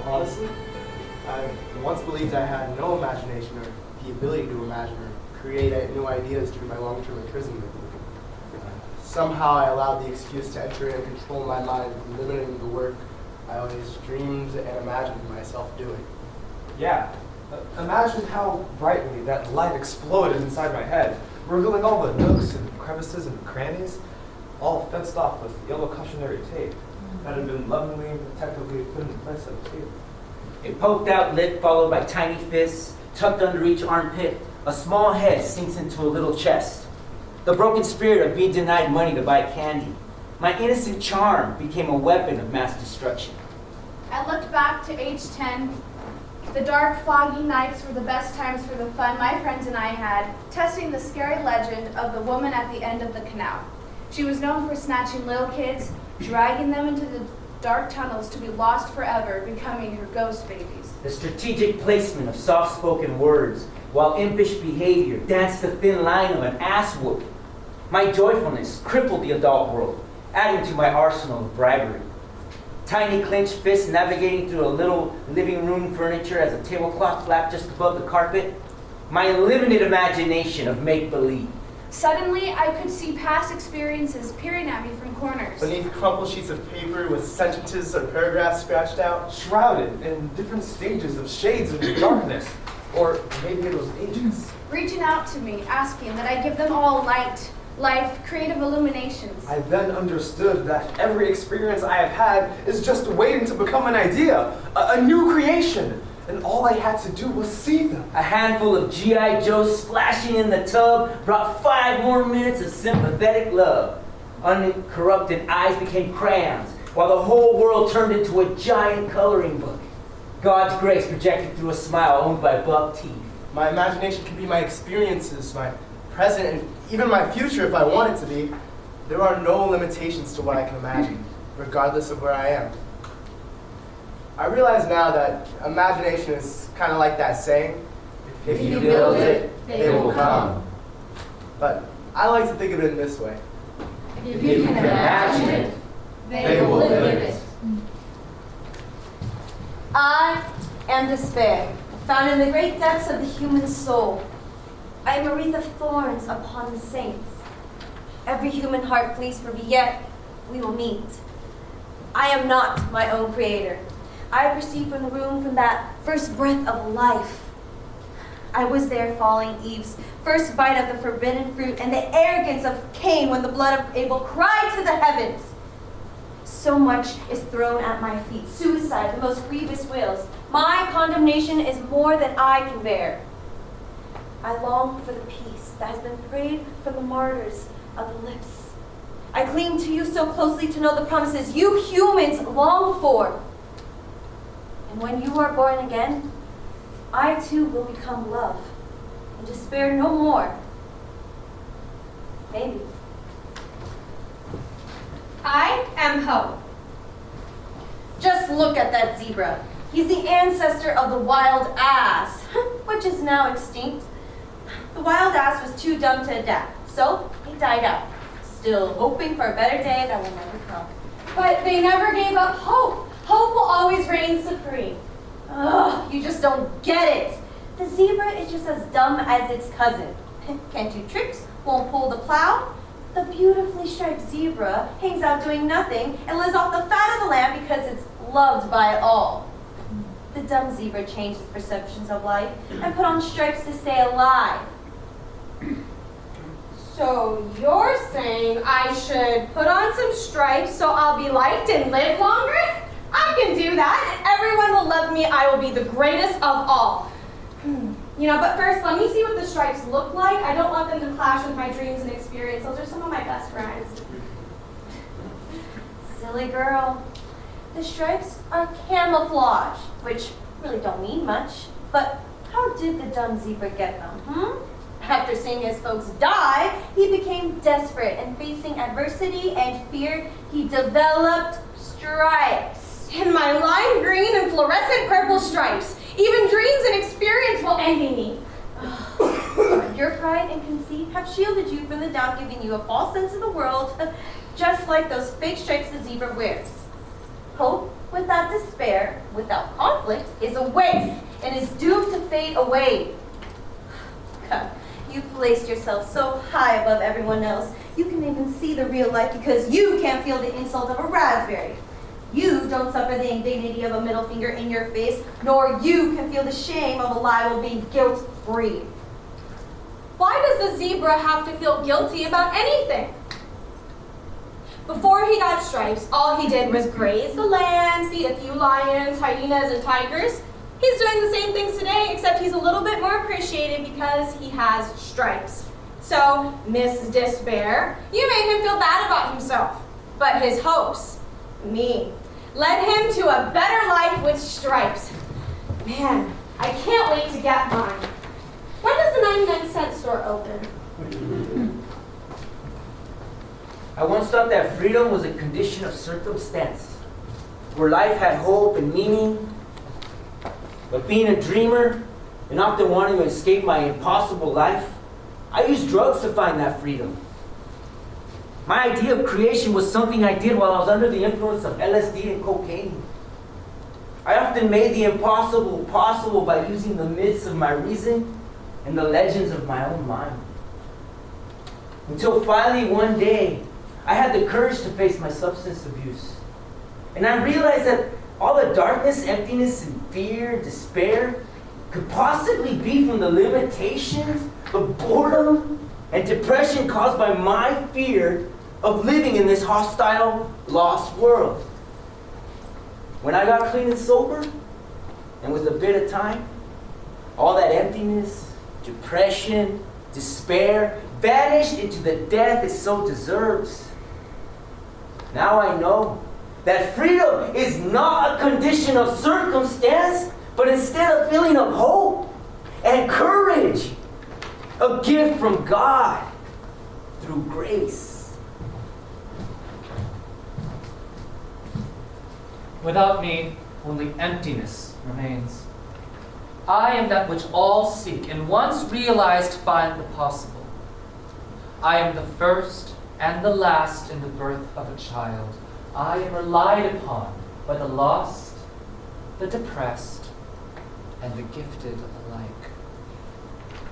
Honestly, I once believed I had no imagination or the ability to imagine or create new ideas during my long-term imprisonment. Somehow I allowed the excuse to enter and control my mind, limiting the work I always dreamed and imagined myself doing. Yeah, imagine how brightly that light exploded inside my head, revealing all the nooks and crevices and crannies, all fenced off with yellow cautionary tape that had been lovingly and protectively put in place at the table. A poked out lip followed by tiny fists, tucked under each armpit, a small head sinks into a little chest. The broken spirit of being denied money to buy candy. My innocent charm became a weapon of mass destruction. I looked back to age 10. The dark, foggy nights were the best times for the fun my friends and I had, testing the scary legend of the woman at the end of the canal. She was known for snatching little kids, dragging them into the dark tunnels to be lost forever, becoming her ghost babies. The strategic placement of soft-spoken words, while impish behavior danced the thin line of an ass whooping. My joyfulness crippled the adult world, adding to my arsenal of bribery. Tiny clenched fists navigating through a little living room furniture as a tablecloth flapped just above the carpet. My limited imagination of make-believe. Suddenly, I could see past experiences peering at me from corners. Beneath crumpled sheets of paper with sentences or paragraphs scratched out. Shrouded in different stages of shades of darkness, or maybe it was ages. Reaching out to me, asking that I give them all light, life, creative illuminations. I then understood that every experience I have had is just waiting to become an idea, a new creation. And all I had to do was see them. A handful of G.I. Joes splashing in the tub brought 5 more minutes of sympathetic love. Uncorrupted eyes became crayons, while the whole world turned into a giant coloring book. God's grace projected through a smile owned by buck teeth. My imagination can be my experiences, my present, and even my future if I want it to be. There are no limitations to what I can imagine, regardless of where I am. I realize now that imagination is kind of like that saying, if you build it, they will come. But I like to think of it in this way. If you can imagine it, they will live it. I am despair, found in the great depths of the human soul. I am a wreath of thorns upon the saints. Every human heart flees for me, yet we will meet. I am not my own creator. I perceive from the room from that first breath of life. I was there following Eve's first bite of the forbidden fruit and the arrogance of Cain when the blood of Abel cried to the heavens. So much is thrown at my feet. Suicide, the most grievous wills. My condemnation is more than I can bear. I long for the peace that has been prayed from the martyrs of the lips. I cling to you so closely to know the promises you humans long for. And when you are born again, I too will become love and despair no more. Maybe. I am hope. Just look at that zebra. He's the ancestor of the wild ass, which is now extinct. The wild ass was too dumb to adapt, so he died out, still hoping for a better day that will never come. But they never gave up hope. Hope will always reign supreme. Ugh, you just don't get it. The zebra is just as dumb as its cousin. Can't do tricks, won't pull the plow. The beautifully striped zebra hangs out doing nothing and lives off the fat of the land because it's loved by all. The dumb zebra changed its perceptions of life and put on stripes to stay alive. So you're saying I should put on some stripes so I'll be liked and live longer? I can do that. Everyone will love me. I will be the greatest of all. But first, let me see what the stripes look like. I don't want them to clash with my dreams and experience. Those are some of my best friends. Silly girl. The stripes are camouflage, which really don't mean much, but How did the dumb zebra get them, After seeing his folks die, he became desperate, and facing adversity and fear, he developed stripes. In my lime green and fluorescent purple stripes, even dreams and experience will envy me. Your pride and conceit have shielded you from the doubt, giving you a false sense of the world, just like those fake stripes the zebra wears. Hope without despair, without conflict, is a waste and is doomed to fade away. Come, you placed yourself so high above everyone else, you can even see the real life because you can't feel the insult of a raspberry. You don't suffer the indignity of a middle finger in your face, nor you can feel the shame of a lie while being guilt-free. Why does the zebra have to feel guilty about anything? Before he got stripes, all he did was graze the land, feed a few lions, hyenas, and tigers. He's doing the same things today, except he's a little bit more appreciated because he has stripes. So, Miss Despair, you made him feel bad about himself. But his hopes, me, led him to a better life with stripes. Man, I can't wait to get mine. When does the 99-cent store open? I once thought that freedom was a condition of circumstance, where life had hope and meaning. But being a dreamer and often wanting to escape my impossible life, I used drugs to find that freedom. My idea of creation was something I did while I was under the influence of LSD and cocaine. I often made the impossible possible by using the myths of my reason and the legends of my own mind. Until finally one day, I had the courage to face my substance abuse. And I realized that all the darkness, emptiness, and fear, despair could possibly be from the limitations of boredom and depression caused by my fear of living in this hostile, lost world. When I got clean and sober, and with a bit of time, all that emptiness, depression, despair vanished into the death it so deserves. Now I know that freedom is not a condition of circumstance, but instead a feeling of hope and courage, a gift from God through grace. Without me, only emptiness remains. I am that which all seek, and once realized find the possible. I am the first and the last in the birth of a child. I am relied upon by the lost, the depressed, and the gifted alike.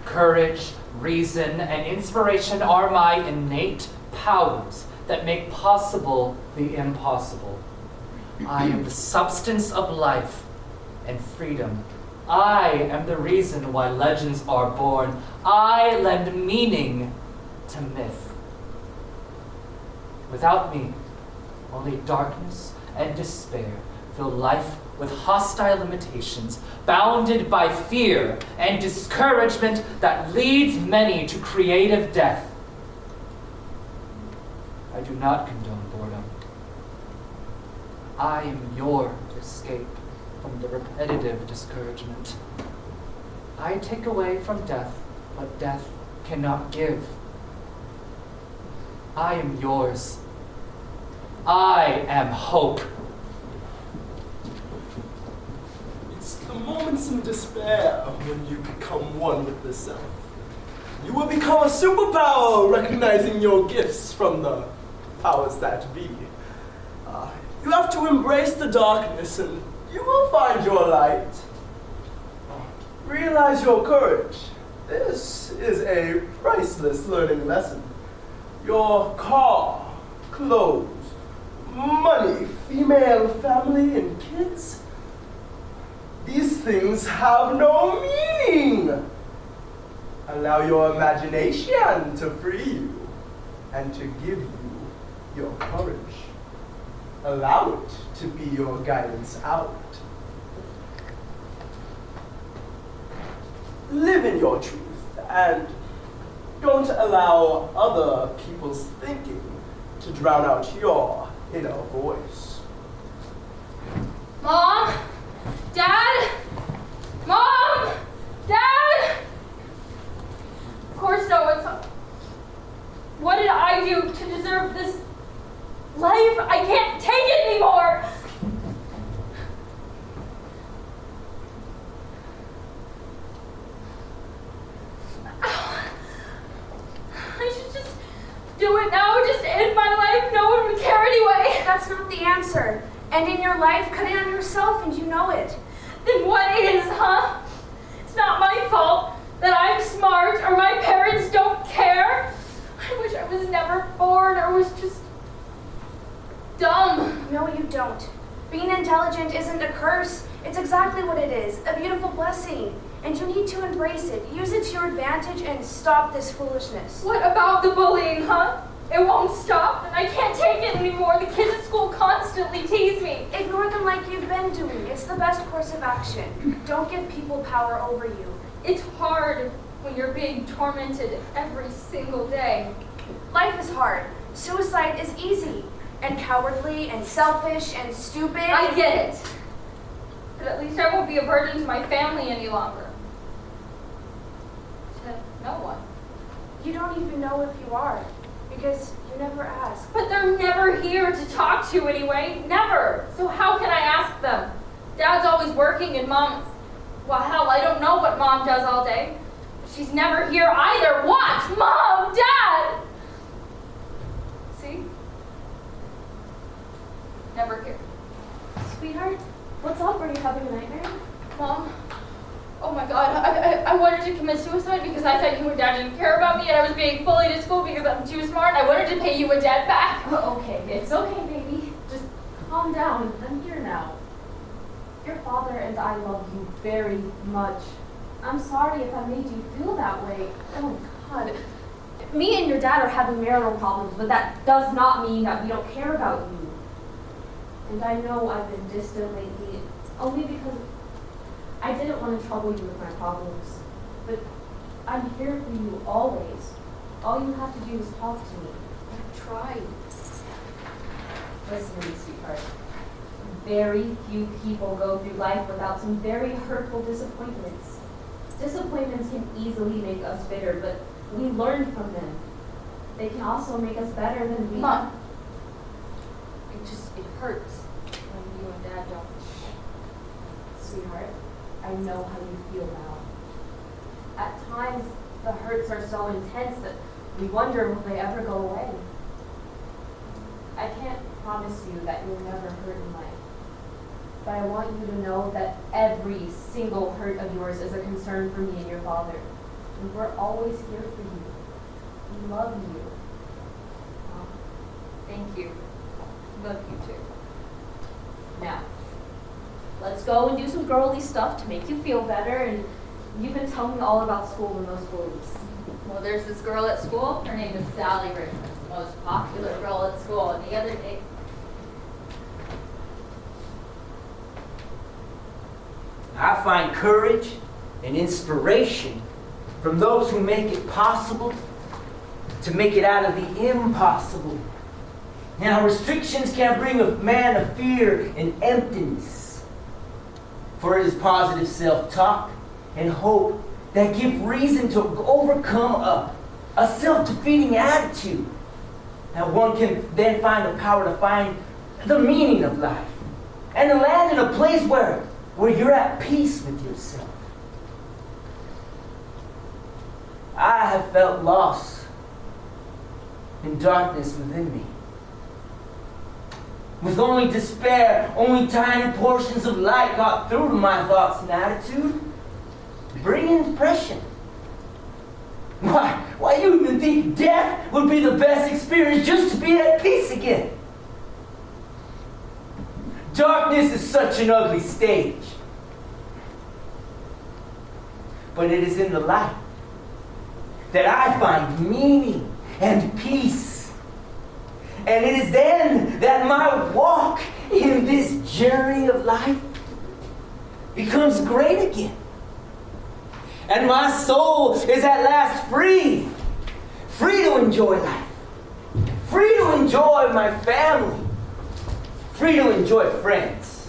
Courage, reason, and inspiration are my innate powers that make possible the impossible. I am the substance of life and freedom. I am the reason why legends are born. I lend meaning to myth. Without me, only darkness and despair fill life with hostile limitations, bounded by fear and discouragement that leads many to creative death. I do not condone boredom. I am your escape from the repetitive discouragement. I take away from death what death cannot give. I am yours. I am hope. It's the moments in despair when you become one with the self. You will become a superpower, recognizing your gifts from the powers that be. You have to embrace the darkness and you will find your light. Realize your courage. This is a priceless learning lesson. Your car, clothes, money, female, family, and kids. These things have no meaning. Allow your imagination to free you and to give you your courage. Allow it to be your guidance out. Live in your truth and don't allow other people's thinking to drown out your inner voice. Mom? Dad? Mom? Dad? not the answer. And in your life, cut in on yourself and you know it. Then what is, huh? It's not my fault that I'm smart or my parents don't care. I wish I was never born or was just dumb. No, you don't. Being intelligent isn't a curse. It's exactly what it is, a beautiful blessing. And you need to embrace it. Use it to your advantage and stop this foolishness. What about the bullying, huh? It won't stop, and I can't take it anymore. The kids at school constantly tease me. Ignore them like you've been doing. It's the best course of action. Don't give people power over you. It's hard when you're being tormented every single day. Life is hard. Suicide is easy. And cowardly and selfish and stupid. I get it. But at least I won't be a burden to my family any longer. To no one. You don't even know if you are. Because you never ask. But they're never here to talk to anyway. Never. So how can I ask them? Dad's always working and Mom... Well, hell, I don't know what Mom does all day. But she's never here either. What? Mom! Dad! See? Never here. Sweetheart, what's up? Are you having a nightmare? Mom? Oh my God, I wanted to commit suicide because I thought you and Dad didn't care about me and I was being bullied at school because I'm too smart. I wanted to pay you and Dad back. Oh, okay, it's okay, baby. Just calm down. I'm here now. Your father and I love you very much. I'm sorry if I made you feel that way. Oh, God. Me and your dad are having marital problems, but that does not mean that we don't care about you. And I know I've been distant lately, only because I didn't want to trouble you with my problems. But I'm here for you always. All you have to do is talk to me. I've tried. Listen to me, sweetheart. Very few people go through life without some very hurtful disappointments. Disappointments can easily make us bitter, but we learn from them. They can also make us better than we... Mom, it hurts when you and Dad don't. Sweetheart, I know how you feel now. At times, the hurts are so intense that we wonder will they ever go away. I can't promise you that you'll never hurt in life. But I want you to know that every single hurt of yours is a concern for me and your father. And we're always here for you. We love you. Mom, thank you. Love you too. Now, let's go and do some girly stuff to make you feel better, and you can tell me all about school and those bullies. Well, there's this girl at school. Her name is Sally Richmond, the most popular girl at school. And the other day, I find courage and inspiration from those who make it possible to make it out of the impossible. Now, restrictions can bring a man a fear and emptiness. For it is positive self-talk and hope that give reason to overcome a self-defeating attitude. Now, one can then find the power to find the meaning of life and to land in a place where you're at peace with yourself. I have felt lost in darkness within me. With only despair, only tiny portions of light got through to my thoughts and attitude, bringing depression. Why you even think death would be the best experience just to be at peace again? Darkness is such an ugly stage. But it is in the light that I find meaning and peace. And it is then that my walk in this journey of life becomes great again. And my soul is at last free. Free to enjoy life. Free to enjoy my family. Free to enjoy friends.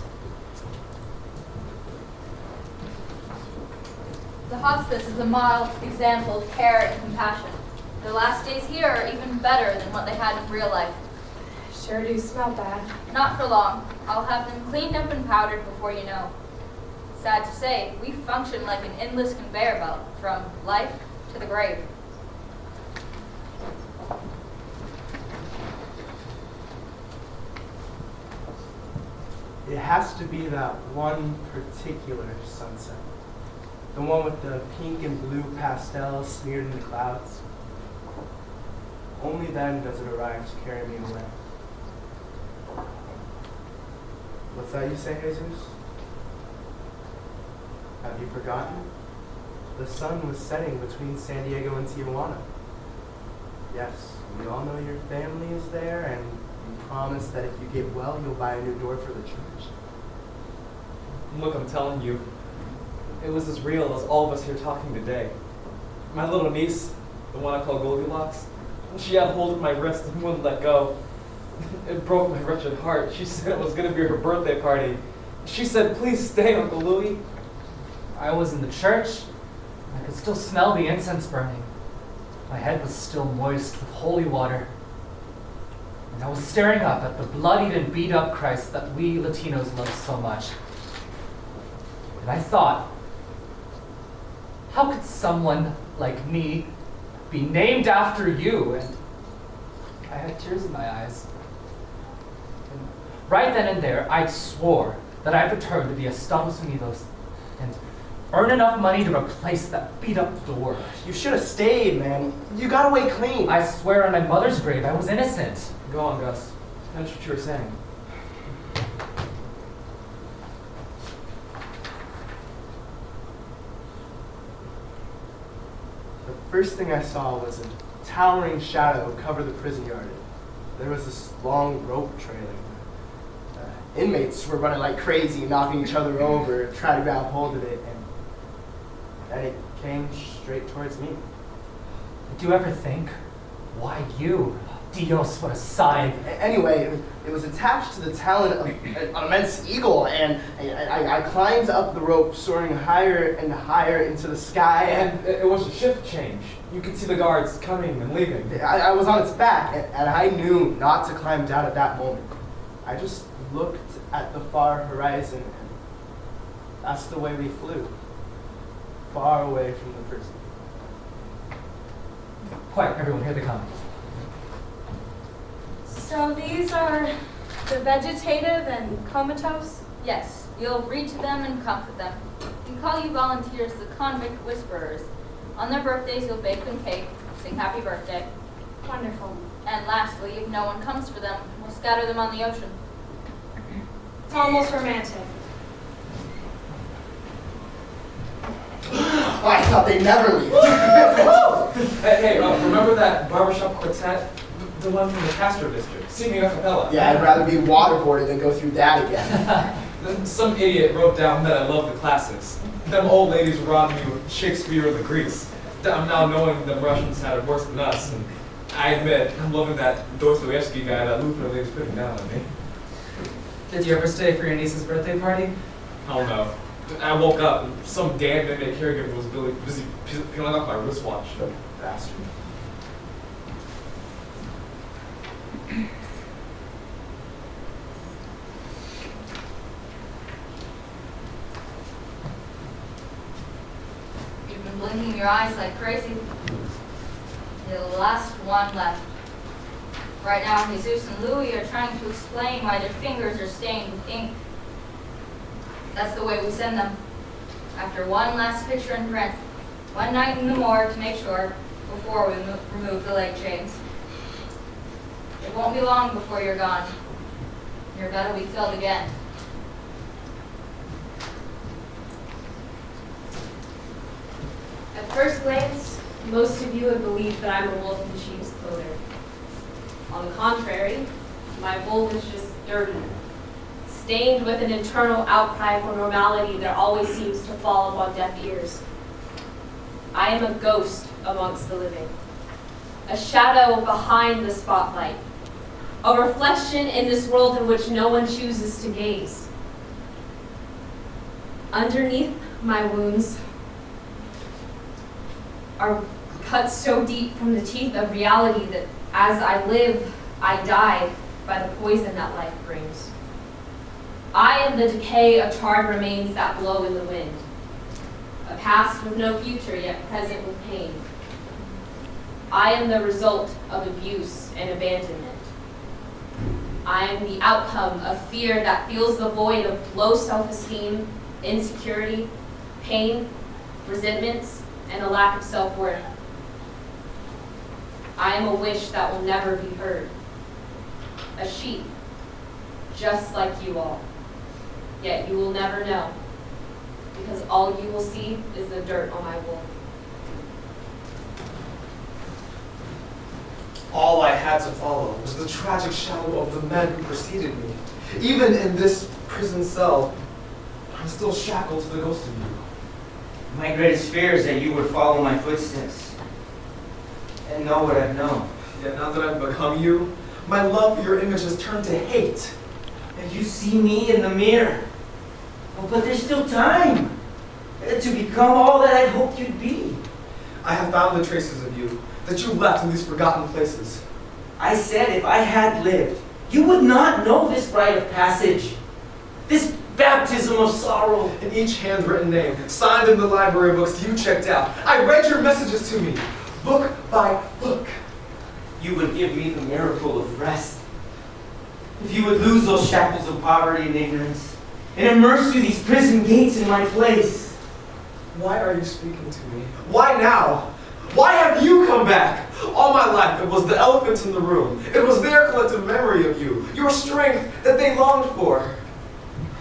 the hospice is a model example of care and compassion. Their last days here are even better than what they had in real life. Sure do smell bad. Not for long. I'll have them cleaned up and powdered before you know. Sad to say, we function like an endless conveyor belt, from life to the grave. It has to be that one particular sunset. The one with the pink and blue pastels smeared in the clouds. Only then does it arrive to carry me away. What's that you say, Jesus? Have you forgotten? The sun was setting between San Diego and Tijuana. Yes, we all know your family is there, and you promised that if you get well, you'll buy a new door for the church. Look, I'm telling you, it was as real as all of us here talking today. My little niece, the one I call Goldilocks, she had hold of my wrist and wouldn't let go. It broke my wretched heart. She said it was going to be her birthday party. She said, "Please stay, Uncle Louie." I was in the church. I could still smell the incense burning. My head was still moist with holy water. And I was staring up at the bloodied and beat up Christ that we Latinos love so much. And I thought, how could someone like me be named after you? And I had tears in my eyes. And right then and there, I swore that I'd return to the Estados Unidos and earn enough money to replace that beat up door. You should have stayed, man. You got away clean. I swear on my mother's grave I was innocent. Go on, Gus. Finish what you were saying. The first thing I saw was a towering shadow cover the prison yard. There was this long rope trailing. Inmates were running like crazy, knocking each other over, trying to grab hold of it, and then it came straight towards me. Did you ever think, why you? Dios, what a sign. Anyway, it was attached to the talon of an immense eagle, and I climbed up the rope, soaring higher and higher into the sky. And it was a shift change. You could see the guards coming and leaving. I was on its back, and I knew not to climb down at that moment. I just looked at the far horizon, and that's the way we flew, far away from the prison. Quiet, everyone, here they come. So these are the vegetative and comatose? Yes, you'll read to them and comfort them. We call you volunteers the convict whisperers. On their birthdays, you'll bake them cake, sing happy birthday. Wonderful. And lastly, if no one comes for them, we'll scatter them on the ocean. It's almost romantic. Oh, I thought they'd never leave. Hey, remember that barbershop quartet? The one from the Castro district, singing a cappella. Yeah, I'd rather be waterboarded than go through that again. Then some idiot wrote down that I love the classics. Them old ladies robbed me with Shakespeare or the Greeks. I'm now knowing the Russians had it worse than us, and I admit, I'm loving that Dostoevsky guy that Luther lady's putting down on me. Did you ever stay for your niece's birthday party? Hell no. I woke up and some damn inmate caregiver was busy peeling off my wristwatch. Bastard. You've been blinking your eyes like crazy. You're the last one left. Right now, Jesus and Louie are trying to explain why their fingers are stained with ink. That's the way we send them. After one last picture in print, one night in the morgue to make sure, before we remove the leg chains. It won't be long before you're gone. Your bed will be filled again. At first glance, most of you would believe that I'm a wolf in sheep's clothing. On the contrary, my wool is just dirty, stained with an internal outcry for normality that always seems to fall upon deaf ears. I am a ghost amongst the living, a shadow behind the spotlight, a reflection in this world in which no one chooses to gaze. Underneath my wounds are cut so deep from the teeth of reality that as I live, I die by the poison that life brings. I am the decay of charred remains that blow in the wind, a past with no future yet present with pain. I am the result of abuse and abandonment. I am the outcome of fear that fills the void of low self-esteem, insecurity, pain, resentments, and a lack of self-worth. I am a wish that will never be heard. A sheep, just like you all. Yet you will never know, because all you will see is the dirt on my wool. All I had to follow was the tragic shadow of the men who preceded me. Even in this prison cell, I'm still shackled to the ghost of you. My greatest fear is that you would follow my footsteps and know what I've known. Yet now that I've become you, my love for your image has turned to hate. And you see me in the mirror. Oh, but there's still time to become all that I hoped you'd be. I have found the traces of you that you left in these forgotten places. I said if I had lived, you would not know this rite of passage, this baptism of sorrow. In each handwritten name, signed in the library books you checked out, I read your messages to me, book by book. You would give me the miracle of rest. If you would lose those shackles of poverty and ignorance, and immerse through these prison gates in my place. Why are you speaking to me? Why now? Why have you come back? All my life it was the elephants in the room. It was their collective memory of you, your strength that they longed for.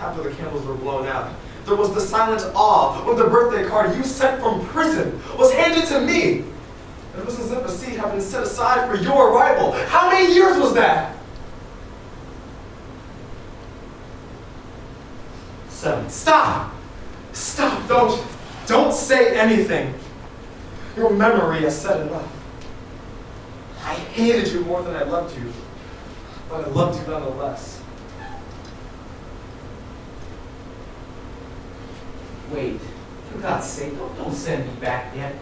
After the candles were blown out, there was the silent awe when the birthday card you sent from prison was handed to me. It was as if a seat had been set aside for your arrival. How many years was that? 7. Stop! Stop! Don't say anything. Your memory has said enough. I hated you more than I loved you, but I loved you nonetheless. Wait, for God's sake, don't send me back yet.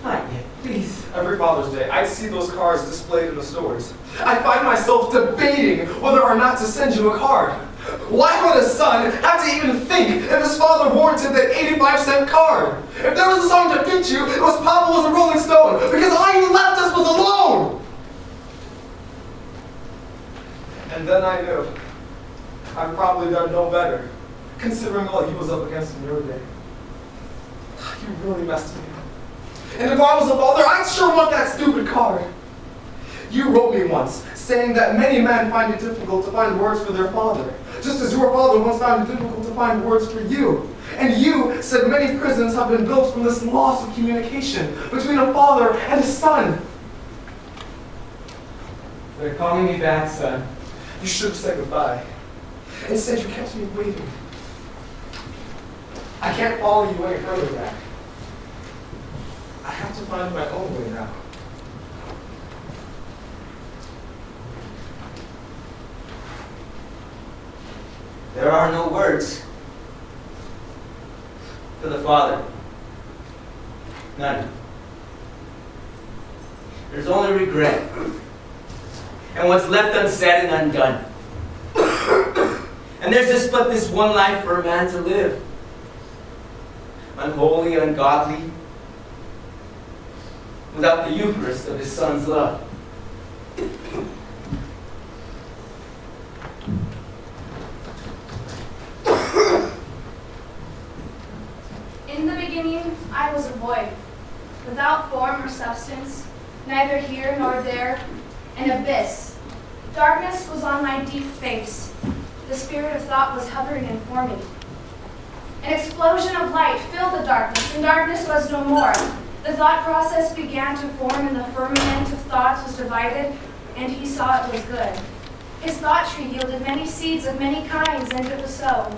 Not yet, please. Every Father's Day, I'd see those cards displayed in the stores. I'd find myself debating whether or not to send you a card. Why would a son have to even think if his father warranted that 85-cent card? If there was a song to fit you, it was Papa Was a Rolling Stone, because all you left us was alone! And then I knew I'd probably done no better, considering all he was up against in your day. You really messed me up. And if I was a father, I'd sure want that stupid card. You wrote me once, saying that many men find it difficult to find words for their father, just as your father once found it difficult to find words for you. And you said many prisons have been built from this loss of communication between a father and a son. They're calling me back, son. You should have said goodbye. Instead, you kept me waiting. I can't follow you any further back. I have to find my own way now. There are no words for the Father. None. There's only regret. And what's left unsaid and undone. And there's just but this one life for a man to live. Unholy, ungodly, without the Eucharist of his Son's love. In the beginning, I was a void, without form or substance, neither here nor there, an abyss. Darkness was on my deep face. The spirit of thought was hovering and forming. An explosion of light filled the darkness, and darkness was no more. The thought process began to form, and the firmament of thoughts was divided, and he saw it was good. His thought tree yielded many seeds of many kinds, and it was so.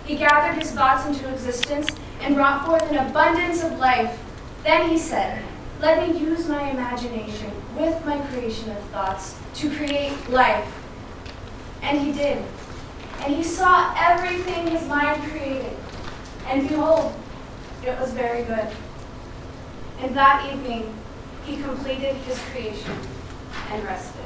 He gathered his thoughts into existence and brought forth an abundance of life. Then he said, "Let me use my imagination with my creation of thoughts to create life." And he did. And he saw everything his mind created. And behold, it was very good. And that evening, he completed his creation and rested.